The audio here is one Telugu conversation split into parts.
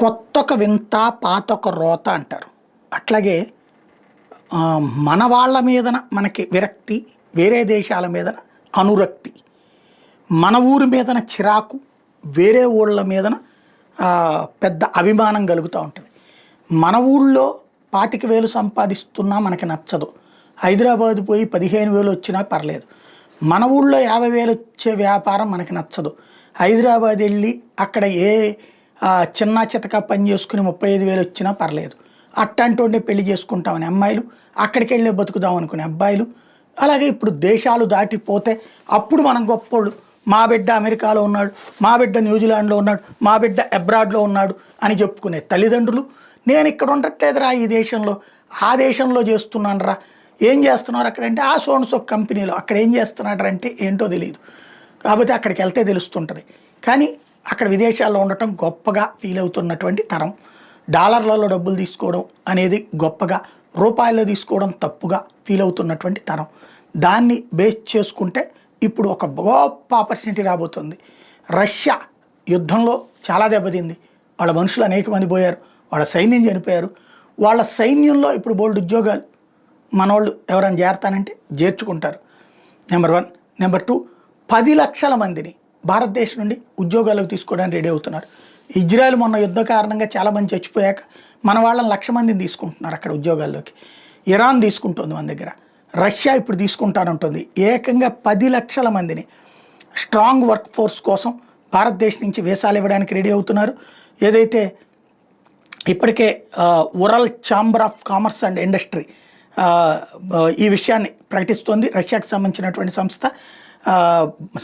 కొత్తొక వింత పాతొక రోత అంటారు. అట్లాగే మన వాళ్ళ మీదన మనకి విరక్తి, వేరే దేశాల మీదన అనురక్తి, మన ఊరి మీదన చిరాకు, వేరే ఊళ్ళ మీదన పెద్ద అభిమానం కలుగుతూ ఉంటుంది. మన ఊళ్ళో 25,000 సంపాదిస్తున్నా మనకి నచ్చదు, హైదరాబాద్ పోయి 15,000 వచ్చినా పర్లేదు. మన ఊళ్ళో 50,000 వచ్చే వ్యాపారం మనకి నచ్చదు, హైదరాబాద్ వెళ్ళి అక్కడ ఏ చిన్న చితక పని చేసుకుని 35,000 వచ్చినా పర్లేదు. అట్టంటోనే పెళ్లి చేసుకుంటామని అమ్మాయిలు, అక్కడికి వెళ్ళే బతుకుదాం అనుకునే అబ్బాయిలు. అలాగే ఇప్పుడు దేశాలు దాటిపోతే అప్పుడు మనం గొప్పోళ్ళు, మా బిడ్డ అమెరికాలో ఉన్నాడు, మా బిడ్డ న్యూజిలాండ్లో ఉన్నాడు, మా బిడ్డ అబ్రాడ్లో ఉన్నాడు అని చెప్పుకునే తల్లిదండ్రులు. నేను ఇక్కడ ఉండట్లేదురా ఈ దేశంలో, ఆ దేశంలో చేస్తున్నాను రా. ఏం చేస్తున్నారు అక్కడంటే ఆ సోన్సో కంపెనీలో. అక్కడ ఏం చేస్తున్నాడంటే ఏంటో తెలియదు, కాకపోతే అక్కడికి వెళ్తే తెలుస్తుంటుంది. కానీ అక్కడ విదేశాల్లో ఉండటం గొప్పగా ఫీల్ అవుతున్నటువంటి తరం. డాలర్లలో డబ్బులు తీసుకోవడం అనేది గొప్పగా, రూపాయల్లో తీసుకోవడం తప్పుగా ఫీల్ అవుతున్నటువంటి తరం. దాన్ని బేస్ చేసుకుంటే ఇప్పుడు ఒక గొప్ప ఆపర్చునిటీ రాబోతుంది. రష్యా యుద్ధంలో చాలా దెబ్బతింది, వాళ్ళ మనుషులు అనేక మంది పోయారు, వాళ్ళ సైన్యం చనిపోయారు. వాళ్ళ సైన్యంలో ఇప్పుడు బోల్డ్ ఉద్యోగాలు మనోళ్ళు ఎవరైనా చేరతానంటే చేర్చుకుంటారు. నెంబర్ 1. నెంబర్ 2, 10 లక్షల మందిని భారతదేశం నుండి ఉద్యోగాలకు తీసుకోవడానికి రెడీ అవుతున్నారు. ఇజ్రాయెల్ మొన్న యుద్ధ కారణంగా చాలామంది చచ్చిపోయాక మన వాళ్ళని 1,00,000 మందిని తీసుకుంటున్నారు అక్కడ ఉద్యోగాల్లోకి. ఇరాన్ తీసుకుంటుంది మన దగ్గర, రష్యా ఇప్పుడు తీసుకుంటానంటుంది. ఏకంగా 10 లక్షల మందిని స్ట్రాంగ్ వర్క్ ఫోర్స్ కోసం భారతదేశం నుంచి వీసాలు ఇవ్వడానికి రెడీ అవుతున్నారు. ఏదైతే ఇప్పటికే world chamber of commerce and industry ఈ విషయాన్ని ప్రకటిస్తోంది. రష్యాకి సంబంధించినటువంటి సంస్థ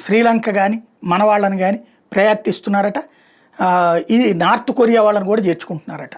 శ్రీలంక కానీ మన వాళ్ళని కానీ ప్రయారిటీ ఇస్తున్నారట. ఇది నార్త్ కొరియా వాళ్ళని కూడా చేర్చుకుంటున్నారట.